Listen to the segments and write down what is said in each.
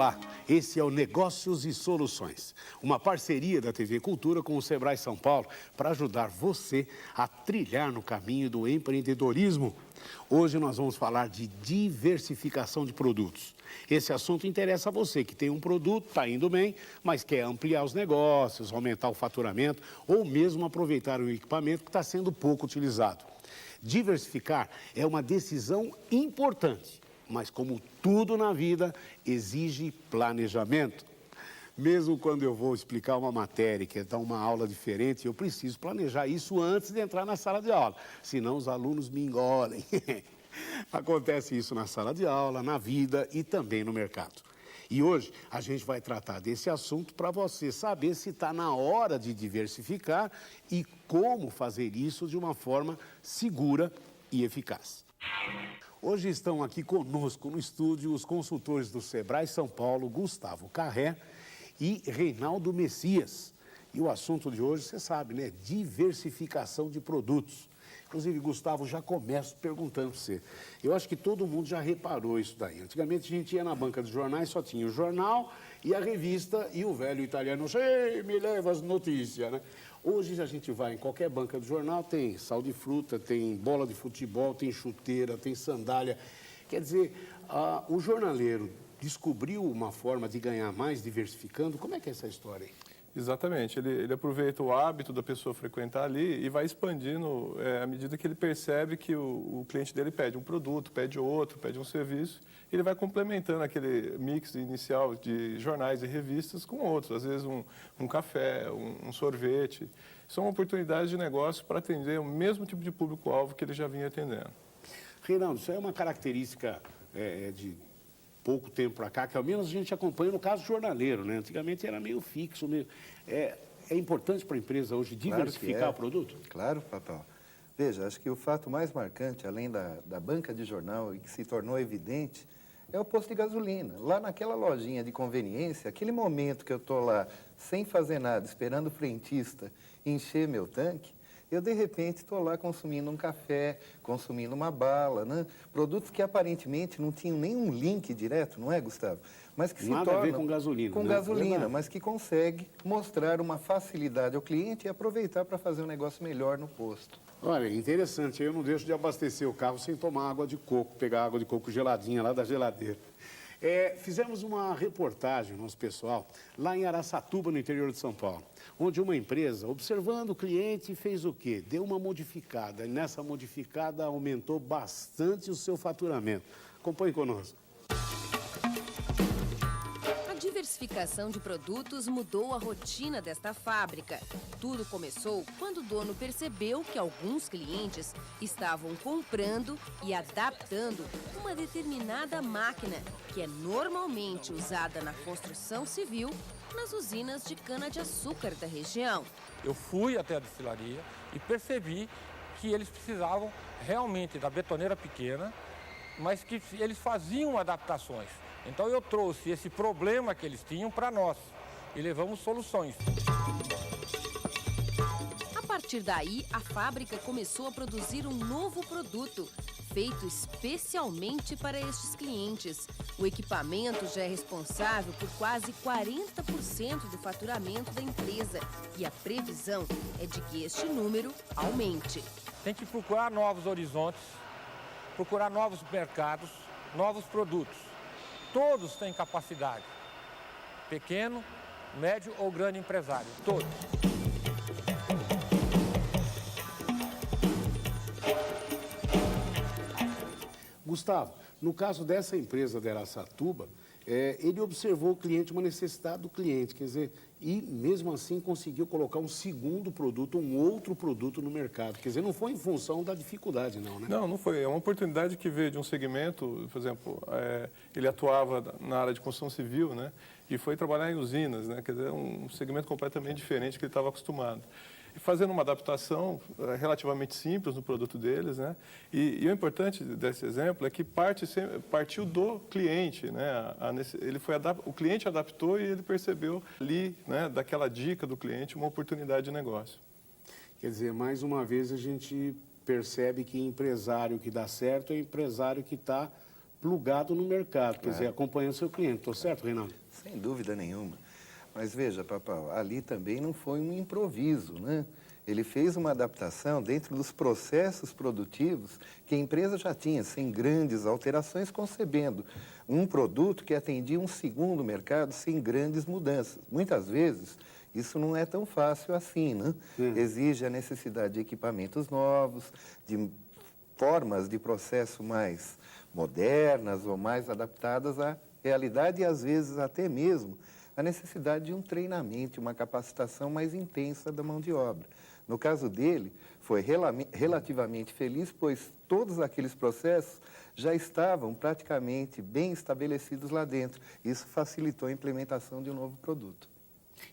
Olá, esse é o Negócios e Soluções, uma parceria da TV Cultura com o Sebrae São Paulo para ajudar você a trilhar no caminho do empreendedorismo. Hoje nós vamos falar de diversificação de produtos. Esse assunto interessa a você que tem um produto, está indo bem, mas quer ampliar os negócios, aumentar o faturamento ou mesmo aproveitar um equipamento que está sendo pouco utilizado. Diversificar é uma decisão importante, mas como tudo na vida, exige planejamento. Mesmo quando eu vou explicar uma matéria, quer dar uma aula diferente, eu preciso planejar isso antes de entrar na sala de aula, senão os alunos me engolem. Acontece isso na sala de aula, na vida e também no mercado. E hoje a gente vai tratar desse assunto para você saber se está na hora de diversificar e como fazer isso de uma forma segura e eficaz. Hoje estão aqui conosco no estúdio os consultores do Sebrae São Paulo, Gustavo Carré e Reinaldo Messias. E o assunto de hoje, você sabe, né? Diversificação de produtos. Inclusive, Gustavo, já começo perguntando para você. Eu acho que todo mundo já reparou isso daí. Antigamente a gente ia na banca dos jornais, só tinha o jornal e a revista e o velho italiano, "Ei, me leva as notícias", né? Hoje a gente vai em qualquer banca do jornal, tem sal de fruta, tem bola de futebol, tem chuteira, tem sandália. Quer dizer, o jornaleiro descobriu uma forma de ganhar mais diversificando. Como é que é essa história aí? Exatamente, ele aproveita o hábito da pessoa frequentar ali e vai expandindo à medida que ele percebe que o cliente dele pede um produto, pede outro, pede um serviço, ele vai complementando aquele mix inicial de jornais e revistas com outros, às vezes um café, um sorvete. São oportunidades de negócio para atender o mesmo tipo de público-alvo que ele já vinha atendendo. Reinaldo, isso é uma característica de pouco tempo para cá, que ao menos a gente acompanha no caso jornaleiro, né? Antigamente era meio fixo, meio... É importante para a empresa hoje diversificar o produto? Claro, Papel. Veja, acho que o fato mais marcante, além da banca de jornal e que se tornou evidente, é o posto de gasolina. Lá naquela lojinha de conveniência, aquele momento que eu estou lá sem fazer nada, esperando o frentista encher meu tanque, eu, de repente, estou lá consumindo um café, consumindo uma bala, né? Produtos que aparentemente não tinham nenhum link direto, não é, Gustavo? Mas que se Nada a ver com gasolina. Com né? gasolina, Verdade. mas que consegue mostrar uma facilidade ao cliente e aproveitar para fazer um negócio melhor no posto. Olha, interessante, eu não deixo de abastecer o carro sem tomar água de coco, pegar água de coco geladinha lá da geladeira. Fizemos uma reportagem, nosso pessoal, lá em Araçatuba, no interior de São Paulo, onde uma empresa, observando o cliente, fez o quê? Deu uma modificada, e nessa modificada aumentou bastante o seu faturamento. Acompanhe conosco. A diversificação de produtos mudou a rotina desta fábrica. Tudo começou quando o dono percebeu que alguns clientes estavam comprando e adaptando uma determinada máquina que é normalmente usada na construção civil nas usinas de cana-de-açúcar da região. Eu fui até a destilaria e percebi que eles precisavam realmente da betoneira pequena, mas que eles faziam adaptações. Então eu trouxe esse problema que eles tinham para nós e levamos soluções. A partir daí, a fábrica começou a produzir um novo produto, feito especialmente para estes clientes. O equipamento já é responsável por quase 40% do faturamento da empresa e a previsão é de que este número aumente. Tem que procurar novos horizontes, procurar novos mercados, novos produtos. Todos têm capacidade, pequeno, médio ou grande empresário, todos. Gustavo, no caso dessa empresa de Araçatuba, ele observou o cliente, uma necessidade do cliente, quer dizer, e mesmo assim conseguiu colocar um segundo produto, um outro produto no mercado. Quer dizer, não foi em função da dificuldade, não, né? Não foi. É uma oportunidade que veio de um segmento, por exemplo, ele atuava na área de construção civil, né? E foi trabalhar em usinas, né? Quer dizer, um segmento completamente diferente que ele estava acostumado. E fazendo uma adaptação relativamente simples no produto deles, né? E o importante desse exemplo é que partiu do cliente, né? O cliente adaptou e ele percebeu ali, né, daquela dica do cliente, uma oportunidade de negócio. Quer dizer, mais uma vez a gente percebe que empresário que dá certo é empresário que está plugado no mercado, quer dizer, acompanhando seu cliente. Estou certo, Reinaldo? Sem dúvida nenhuma. Mas veja, Papal, ali também não foi um improviso, né? Ele fez uma adaptação dentro dos processos produtivos que a empresa já tinha, sem grandes alterações, concebendo um produto que atendia um segundo mercado sem grandes mudanças. Muitas vezes, isso não é tão fácil assim, né? Exige a necessidade de equipamentos novos, de formas de processo mais modernas ou mais adaptadas à realidade e, às vezes, até mesmo a necessidade de um treinamento, uma capacitação mais intensa da mão de obra. No caso dele, foi relativamente feliz, pois todos aqueles processos já estavam praticamente bem estabelecidos lá dentro. Isso facilitou a implementação de um novo produto.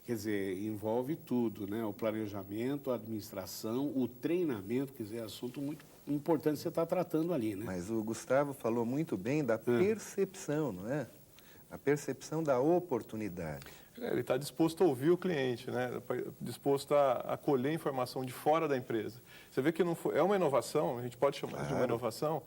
Quer dizer, envolve tudo, né? O planejamento, a administração, o treinamento, quer dizer, assunto muito importante que você está tratando ali, né? Mas o Gustavo falou muito bem da percepção, não é? A percepção da oportunidade. Ele está disposto a ouvir o cliente, né? Disposto a colher informação de fora da empresa. Você vê que não foi, é uma inovação, a gente pode chamar de uma inovação,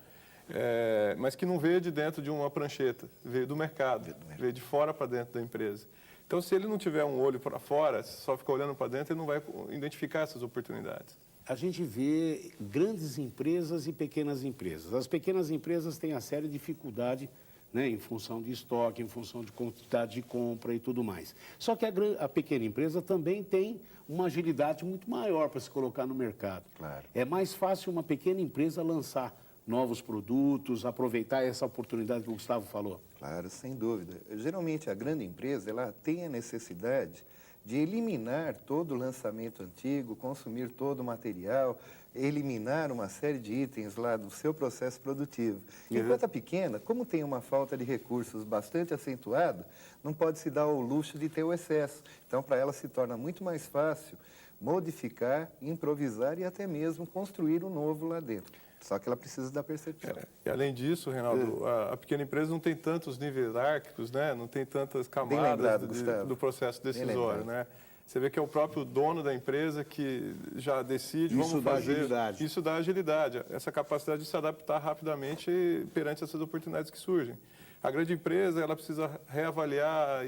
mas que não veio de dentro de uma prancheta, veio do mercado, veio de fora para dentro da empresa. Então, se ele não tiver um olho para fora, só ficar olhando para dentro, ele não vai identificar essas oportunidades. A gente vê grandes empresas e pequenas empresas. As pequenas empresas têm a séria dificuldade, né, em função de estoque, em função de quantidade de compra e tudo mais. Só que a pequena empresa também tem uma agilidade muito maior para se colocar no mercado. Claro. É mais fácil uma pequena empresa lançar novos produtos, aproveitar essa oportunidade que o Gustavo falou. Claro, sem dúvida. Geralmente, a grande empresa ela tem a necessidade de eliminar todo o lançamento antigo, consumir todo o material, eliminar uma série de itens lá do seu processo produtivo. Enquanto a pequena, como tem uma falta de recursos bastante acentuada, não pode se dar ao luxo de ter o excesso. Então, para ela se torna muito mais fácil modificar, improvisar e até mesmo construir um novo lá dentro. Só que ela precisa da percepção. E além disso, Reinaldo, a pequena empresa não tem tantos níveis hierárquicos, né? Não tem tantas camadas do processo decisório, né? Você vê que é o próprio dono da empresa que já decide, Isso dá agilidade. Isso dá agilidade, essa capacidade de se adaptar rapidamente perante essas oportunidades que surgem. A grande empresa, ela precisa reavaliar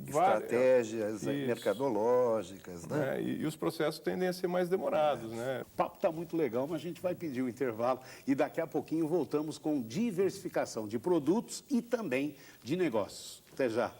estratégias mercadológicas, né? E os processos tendem a ser mais demorados, né? O papo está muito legal, mas a gente vai pedir um intervalo e daqui a pouquinho voltamos com diversificação de produtos e também de negócios. Até já.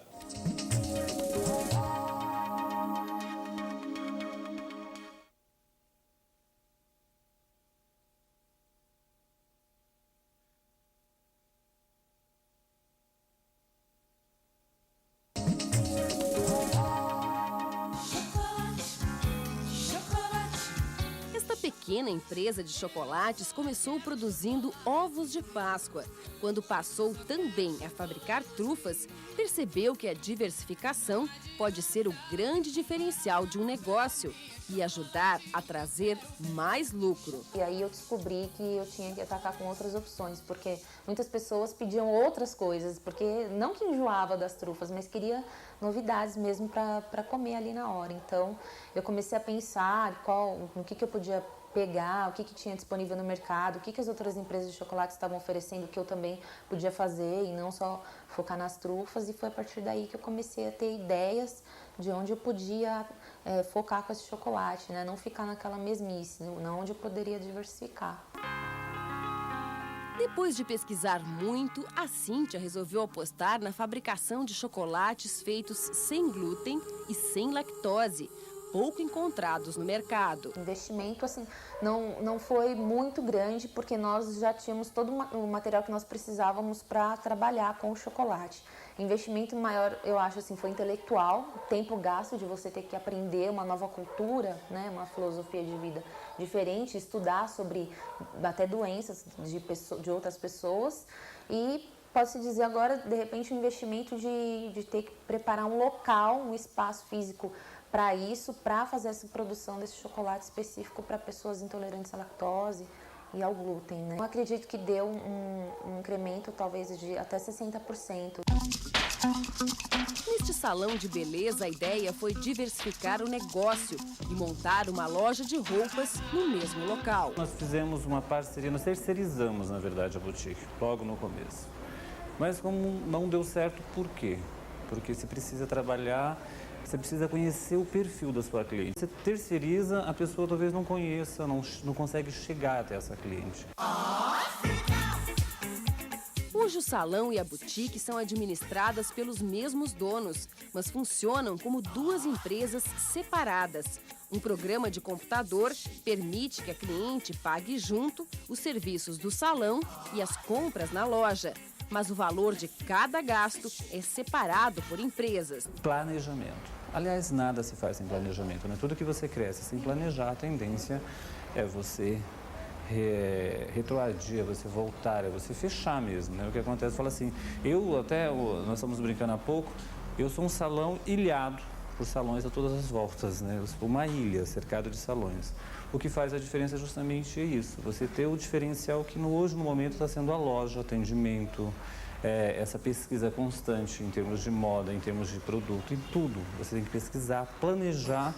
Pequena empresa de chocolates começou produzindo ovos de Páscoa. Quando passou também a fabricar trufas, percebeu que a diversificação pode ser o grande diferencial de um negócio e ajudar a trazer mais lucro. E aí eu descobri que eu tinha que atacar com outras opções, porque muitas pessoas pediam outras coisas, porque não que enjoava das trufas, mas queria novidades mesmo para comer ali na hora. Então eu comecei a pensar no que eu podia pegar, o que tinha disponível no mercado, o que as outras empresas de chocolate estavam oferecendo que eu também podia fazer e não só focar nas trufas. E foi a partir daí que eu comecei a ter ideias de onde eu podia focar com esse chocolate, né? Não ficar naquela mesmice, onde eu poderia diversificar. Depois de pesquisar muito, a Cíntia resolveu apostar na fabricação de chocolates feitos sem glúten e sem lactose, pouco encontrados no mercado. O investimento assim, não foi muito grande, porque nós já tínhamos todo o material que nós precisávamos para trabalhar com o chocolate. O investimento maior, eu acho, assim, foi intelectual, o tempo gasto de você ter que aprender uma nova cultura, né, uma filosofia de vida diferente, estudar sobre até doenças de outras pessoas e pode-se dizer agora, de repente, o investimento de ter que preparar um local, um espaço físico para isso, para fazer essa produção desse chocolate específico para pessoas intolerantes à lactose e ao glúten, né? Eu acredito que deu um incremento talvez de até 60%. Neste salão de beleza, a ideia foi diversificar o negócio e montar uma loja de roupas no mesmo local. Nós fizemos uma parceria, nós terceirizamos, na verdade, a boutique, logo no começo. Mas como não deu certo, por quê? Porque você precisa trabalhar, você precisa conhecer o perfil da sua cliente. Você terceiriza, a pessoa talvez não conheça, não consegue chegar até essa cliente. Hoje o salão e a boutique são administradas pelos mesmos donos, mas funcionam como duas empresas separadas. Um programa de computador permite que a cliente pague junto os serviços do salão e as compras na loja. Mas o valor de cada gasto é separado por empresas. Planejamento. Aliás, nada se faz sem planejamento, né? Tudo que você cresce sem planejar, a tendência é você retroagir, é você voltar, é você fechar mesmo, né? O que acontece, fala assim, nós estamos brincando há pouco, eu sou um salão ilhado por salões a todas as voltas, né? Eu sou uma ilha cercada de salões. O que faz a diferença é justamente isso, você ter o diferencial que hoje, no momento, está sendo a loja, o atendimento, essa pesquisa constante em termos de moda, em termos de produto, em tudo. Você tem que pesquisar, planejar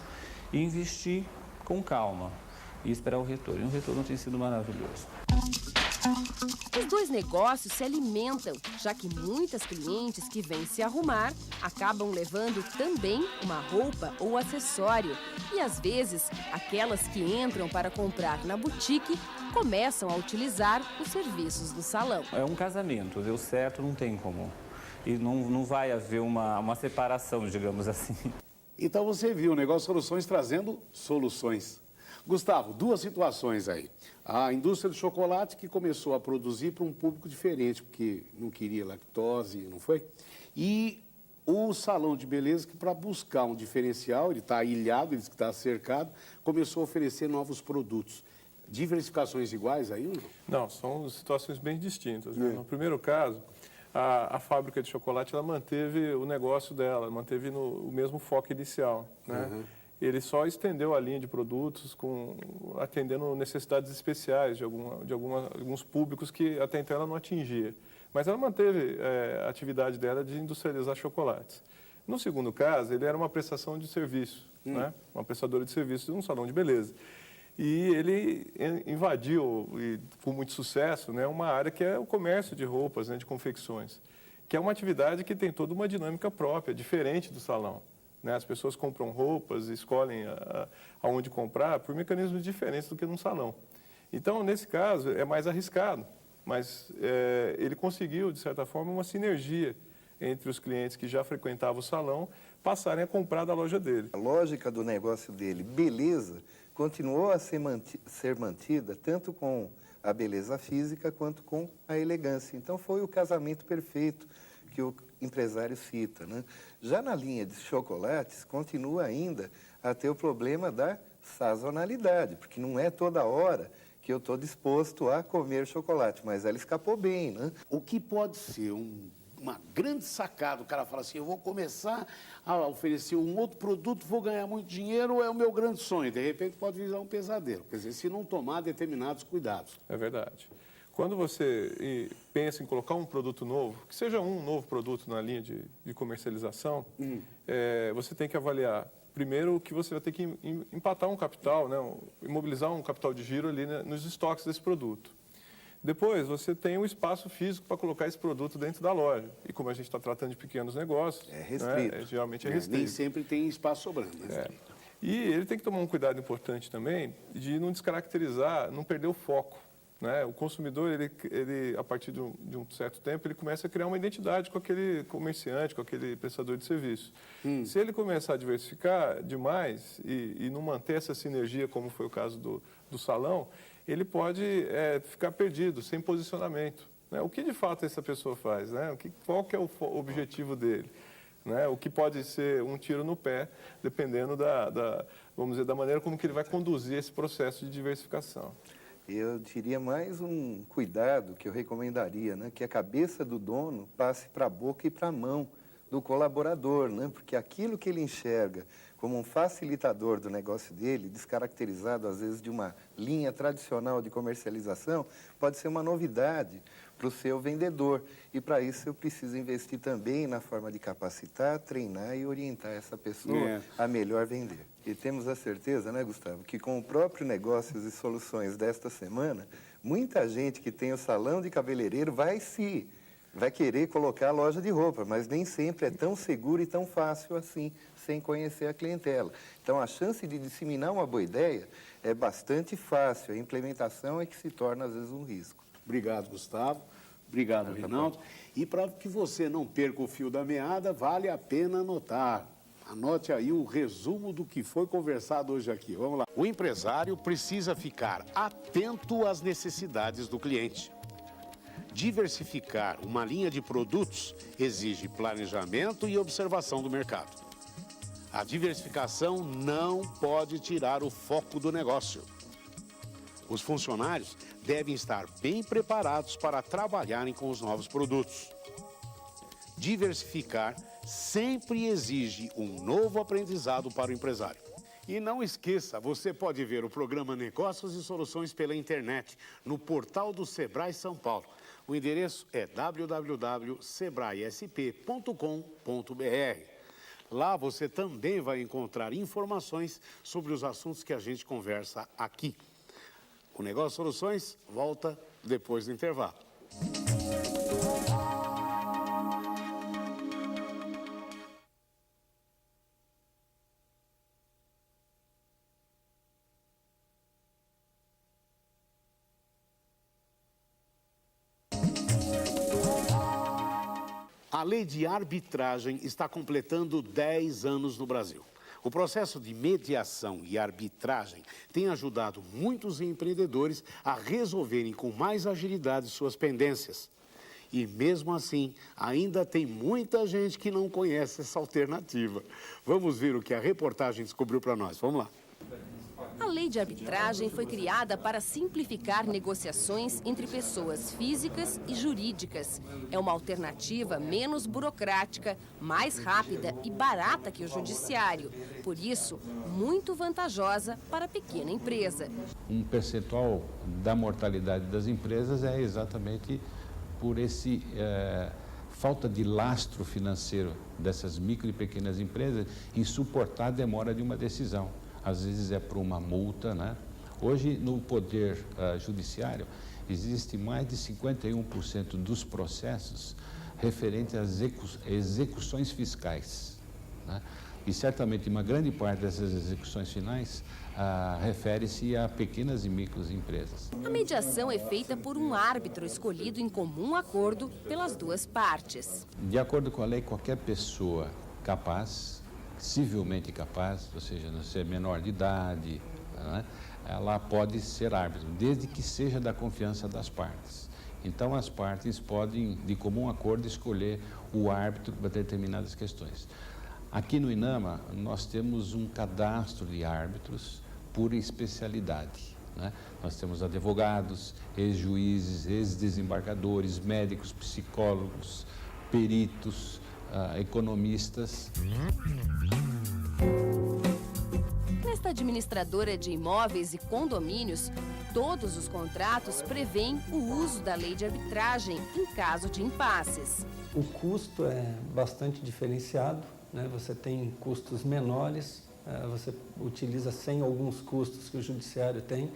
e investir com calma e esperar o retorno. E o retorno tem sido maravilhoso. Os dois negócios se alimentam, já que muitas clientes que vêm se arrumar acabam levando também uma roupa ou acessório. E às vezes, aquelas que entram para comprar na boutique começam a utilizar os serviços do salão. É um casamento, deu certo, não tem como. E não vai haver uma separação, digamos assim. Então você viu o Negócio Soluções trazendo soluções. Gustavo, duas situações aí. A indústria do chocolate que começou a produzir para um público diferente, porque não queria lactose, não foi? E o salão de beleza que, para buscar um diferencial, ele está ilhado, ele está cercado, começou a oferecer novos produtos. Diversificações iguais aí ou não? Não, são situações bem distintas, né? No primeiro caso, a fábrica de chocolate ela manteve o negócio dela, manteve o mesmo foco inicial, né? Uhum. Ele só estendeu a linha de produtos atendendo necessidades especiais de alguns públicos que até então ela não atingia. Mas ela manteve a atividade dela de industrializar chocolates. No segundo caso, ele era uma prestação de serviço, né? Uma prestadora de serviço de um salão de beleza. E ele invadiu, com muito sucesso, né, uma área que é o comércio de roupas, né, de confecções, que é uma atividade que tem toda uma dinâmica própria, diferente do salão. Né? As pessoas compram roupas, escolhem aonde comprar por mecanismos diferentes do que num salão. Então, nesse caso, é mais arriscado, mas ele conseguiu, de certa forma, uma sinergia entre os clientes que já frequentavam o salão passarem a comprar da loja dele. A lógica do negócio dele, beleza, continuou a ser mantida tanto com a beleza física quanto com a elegância. Então, foi o casamento perfeito que o empresário cita, né? Já na linha de chocolates, continua ainda a ter o problema da sazonalidade, porque não é toda hora que eu estou disposto a comer chocolate, mas ela escapou bem, né? O que pode ser uma grande sacada, o cara fala assim, eu vou começar a oferecer um outro produto, vou ganhar muito dinheiro, é o meu grande sonho. De repente pode virar um pesadelo, quer dizer, se não tomar determinados cuidados. É verdade. Quando você pensa em colocar um produto novo, que seja um novo produto na linha de comercialização, você tem que avaliar, primeiro, que você vai ter que empatar um capital, né, imobilizar um capital de giro ali, né, nos estoques desse produto. Depois, você tem um espaço físico para colocar esse produto dentro da loja. E como a gente está tratando de pequenos negócios, é restrito. Né, geralmente é restrito. Nem sempre tem espaço sobrando. Né? E ele tem que tomar um cuidado importante também de não descaracterizar, não perder o foco. Né? O consumidor, ele, a partir de um certo tempo, ele começa a criar uma identidade com aquele comerciante, com aquele prestador de serviço. Se ele começar a diversificar demais e não manter essa sinergia, como foi o caso do salão, ele pode ficar perdido, sem posicionamento. Né? O que de fato essa pessoa faz? Né? Qual que é o objetivo dele? Né? O que pode ser um tiro no pé, dependendo vamos dizer, da maneira como que ele vai conduzir esse processo de diversificação. Eu diria mais um cuidado que eu recomendaria, né? Que a cabeça do dono passe para a boca e para a mão do colaborador, né? Porque aquilo que ele enxerga como um facilitador do negócio dele, descaracterizado às vezes de uma linha tradicional de comercialização, pode ser uma novidade para o seu vendedor. E para isso eu preciso investir também na forma de capacitar, treinar e orientar essa pessoa a melhor vender. E temos a certeza, né, Gustavo, que com o próprio Negócios e Soluções desta semana, muita gente que tem o salão de cabeleireiro vai se vai querer colocar a loja de roupa, mas nem sempre é tão seguro e tão fácil assim, sem conhecer a clientela. Então, a chance de disseminar uma boa ideia é bastante fácil. A implementação é que se torna, às vezes, um risco. Obrigado, Gustavo. Obrigado, Rinaldo. E para que você não perca o fio da meada, vale a pena anotar. Anote aí o resumo do que foi conversado hoje aqui. Vamos lá. O empresário precisa ficar atento às necessidades do cliente. Diversificar uma linha de produtos exige planejamento e observação do mercado. A diversificação não pode tirar o foco do negócio. Os funcionários devem estar bem preparados para trabalharem com os novos produtos. Diversificar sempre exige um novo aprendizado para o empresário. E não esqueça, você pode ver o programa Negócios e Soluções pela internet, no portal do Sebrae São Paulo. O endereço é www.sebraesp.com.br. Lá você também vai encontrar informações sobre os assuntos que a gente conversa aqui. O Negócio Soluções volta depois do intervalo. A lei de arbitragem está completando 10 anos no Brasil. O processo de mediação e arbitragem tem ajudado muitos empreendedores a resolverem com mais agilidade suas pendências. E mesmo assim, ainda tem muita gente que não conhece essa alternativa. Vamos ver o que a reportagem descobriu para nós. Vamos lá. A lei de arbitragem foi criada para simplificar negociações entre pessoas físicas e jurídicas. É uma alternativa menos burocrática, mais rápida e barata que o judiciário. Por isso, muito vantajosa para a pequena empresa. Um percentual da mortalidade das empresas é exatamente por esse falta de lastro financeiro dessas micro e pequenas empresas em suportar a demora de uma decisão. Às vezes é por uma multa, né? Hoje, no Poder Judiciário, existe mais de 51% dos processos referentes às execuções fiscais, né? E certamente uma grande parte dessas execuções finais refere-se a pequenas e microempresas. A mediação é feita por um árbitro escolhido em comum acordo pelas duas partes. De acordo com a lei, qualquer pessoa capaz, civilmente capaz, ou seja, não ser menor de idade, né, ela pode ser árbitro, desde que seja da confiança das partes. Então, as partes podem, de comum acordo, escolher o árbitro para determinadas questões. Aqui no INAMA, nós temos um cadastro de árbitros por especialidade, né? Nós temos advogados, ex-juízes, ex-desembargadores, médicos, psicólogos, peritos, economistas. Nesta administradora de imóveis e condomínios, todos os contratos prevêem o uso da lei de arbitragem em caso de impasses. O custo é bastante diferenciado, né? Você tem custos menores, você utiliza sem alguns custos que o judiciário tem.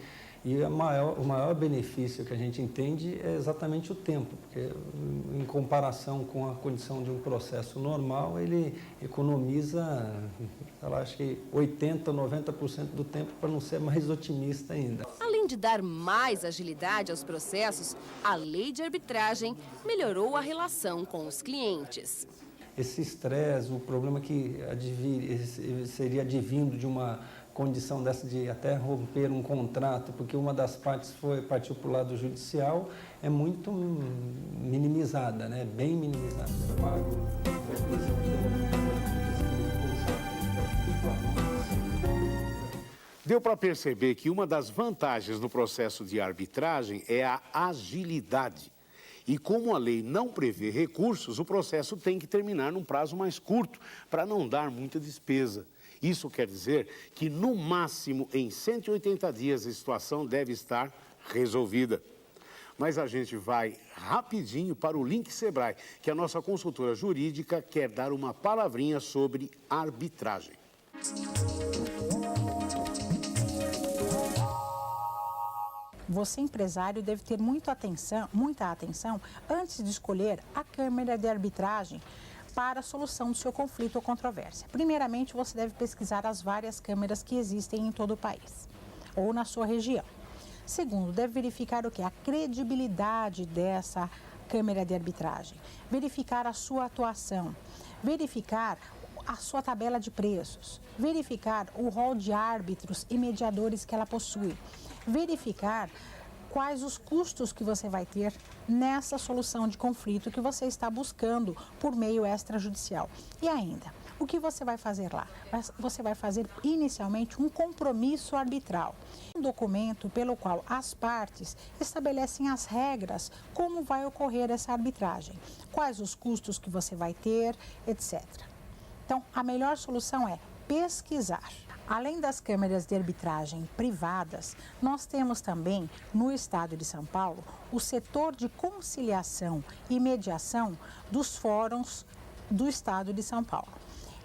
E o maior benefício que a gente entende é exatamente o tempo, porque em comparação com a condição de um processo normal, ele economiza, eu acho que 80%, 90% do tempo, para não ser mais otimista ainda. Além de dar mais agilidade aos processos, a lei de arbitragem melhorou a relação com os clientes. Esse estresse, o problema que seria advindo de uma condição dessa de até romper um contrato, porque uma das partes partiu para o lado judicial, é muito minimizada, né? Bem minimizada. Deu para perceber que uma das vantagens no processo de arbitragem é a agilidade. E como a lei não prevê recursos, o processo tem que terminar num prazo mais curto, para não dar muita despesa. Isso quer dizer que, no máximo, em 180 dias, a situação deve estar resolvida. Mas a gente vai rapidinho para o Link Sebrae, que a nossa consultora jurídica quer dar uma palavrinha sobre arbitragem. você, empresário, deve ter muita atenção antes de escolher a câmara de arbitragem para a solução do seu conflito ou controvérsia. Primeiramente, você deve pesquisar as várias câmaras que existem em todo o país ou na sua região. Segundo, deve verificar o que? A credibilidade dessa câmara de arbitragem, verificar a sua atuação, verificar a sua tabela de preços, verificar o rol de árbitros e mediadores que ela possui, verificar quais os custos que você vai ter nessa solução de conflito que você está buscando por meio extrajudicial. E ainda, o que você vai fazer lá? Você vai fazer inicialmente um compromisso arbitral, um documento pelo qual as partes estabelecem as regras, como vai ocorrer essa arbitragem, quais os custos que você vai ter, etc. Então, a melhor solução é pesquisar. Além das câmaras de arbitragem privadas, nós temos também, no estado de São Paulo, o setor de conciliação e mediação dos fóruns do estado de São Paulo.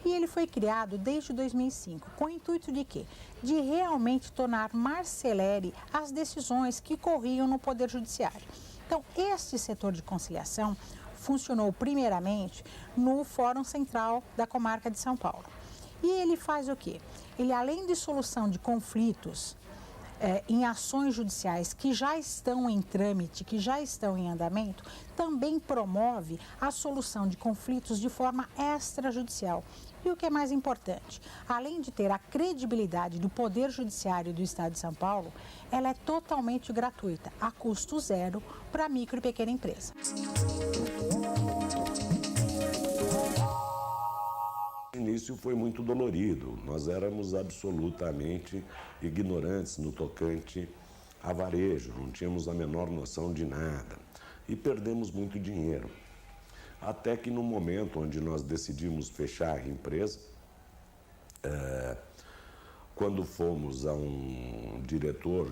E ele foi criado desde 2005, com o intuito de quê? De realmente tornar mais celere as decisões que corriam no Poder Judiciário. Então, este setor de conciliação funcionou primeiramente no Fórum Central da Comarca de São Paulo. E ele faz o quê? Ele, além de solução de conflitos em ações judiciais que já estão em trâmite, que já estão em andamento, também promove a solução de conflitos de forma extrajudicial. E o que é mais importante, além de ter a credibilidade do Poder Judiciário do Estado de São Paulo, ela é totalmente gratuita, a custo zero para a micro e pequena empresa. O início foi muito dolorido, nós éramos absolutamente ignorantes no tocante a varejo, não tínhamos a menor noção de nada e perdemos muito dinheiro. Até que no momento onde nós decidimos fechar a empresa, quando fomos a um diretor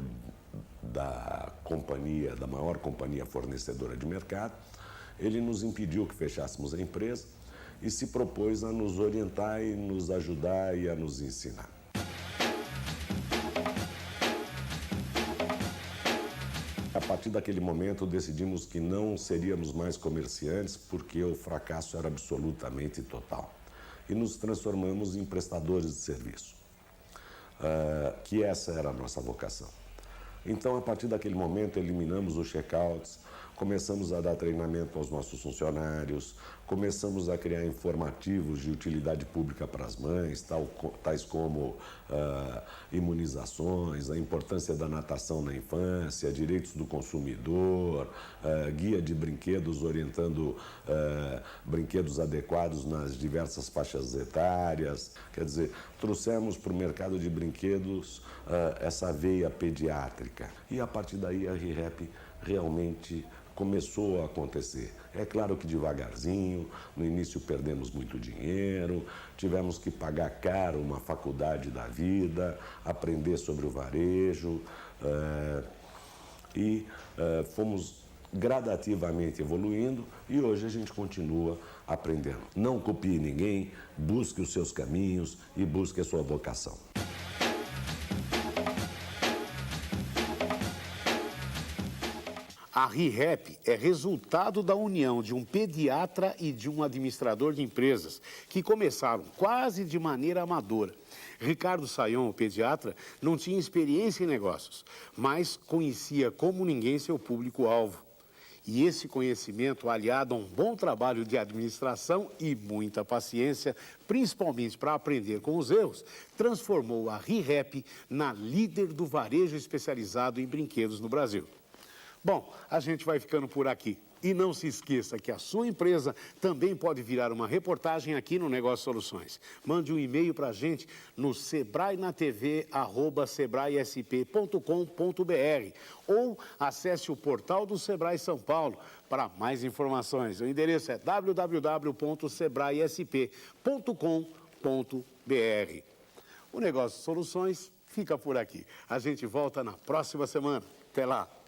da companhia, da maior companhia fornecedora de mercado, ele nos impediu que fechássemos a empresa e se propôs a nos orientar e nos ajudar e a nos ensinar. A partir daquele momento decidimos que não seríamos mais comerciantes porque o fracasso era absolutamente total. E nos transformamos em prestadores de serviço, que essa era a nossa vocação. Então, a partir daquele momento, eliminamos os check-outs, começamos a dar treinamento aos nossos funcionários, começamos a criar informativos de utilidade pública para as mães, tais como imunizações, a importância da natação na infância, direitos do consumidor, guia de brinquedos orientando brinquedos adequados nas diversas faixas etárias. Quer dizer, trouxemos para o mercado de brinquedos essa veia pediátrica. E a partir daí a ReHap realmente começou a acontecer. É claro que devagarzinho, no início perdemos muito dinheiro, tivemos que pagar caro uma faculdade da vida, aprender sobre o varejo e fomos gradativamente evoluindo e hoje a gente continua aprendendo. Não copie ninguém, busque os seus caminhos e busque a sua vocação. A ReHap é resultado da união de um pediatra e de um administrador de empresas, que começaram quase de maneira amadora. Ricardo Sayon, o pediatra, não tinha experiência em negócios, mas conhecia como ninguém seu público-alvo. E esse conhecimento, aliado a um bom trabalho de administração e muita paciência, principalmente para aprender com os erros, transformou a ReHap na líder do varejo especializado em brinquedos no Brasil. Bom, a gente vai ficando por aqui. E não se esqueça que a sua empresa também pode virar uma reportagem aqui no Negócio Soluções. Mande um e-mail para a gente no sebraenatv@sebraesp.com.br ou acesse o portal do Sebrae São Paulo para mais informações. O endereço é www.sebraesp.com.br. O Negócio Soluções fica por aqui. A gente volta na próxima semana. Até lá!